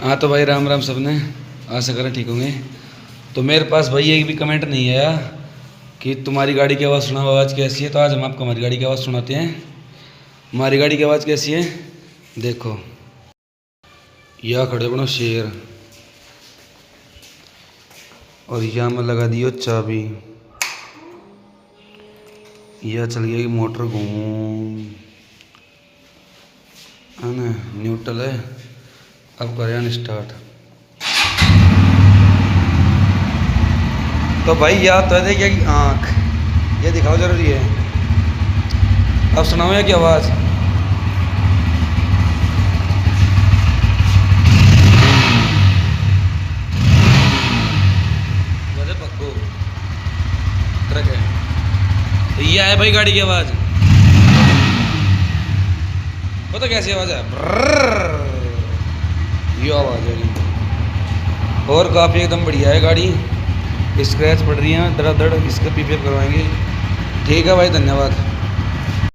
हाँ तो भाई राम राम सबने, आशा करें ठीक होंगे। तो मेरे पास भाई एक भी कमेंट नहीं आया कि तुम्हारी गाड़ी की आवाज़ सुनाओ, आवाज़ कैसी है। तो आज हम आपको हमारी गाड़ी की आवाज़ सुनाते हैं। हमारी गाड़ी की आवाज़ कैसी है देखो। यह खड़े बनो शेर, और यहाँ में लगा दियो चाबी। यह चल गई मोटर घूम, है ना, न्यूट्रल है। अब करें स्टार्ट। तो भाई याद तो है क्या कि आँख ये दिखाओ जरूरी है। अब सुनाओ या की आवाज़। ट्रक है तो ये है भाई गाड़ी की आवाज़। पता कैसी आवाज़ है, ये आवाज़ है। और काफ़ी एकदम बढ़िया है गाड़ी। स्क्रैच पड़ रही है धड़ाधड़, इसका पीपीएफ करवाएंगे। ठीक है भाई, धन्यवाद।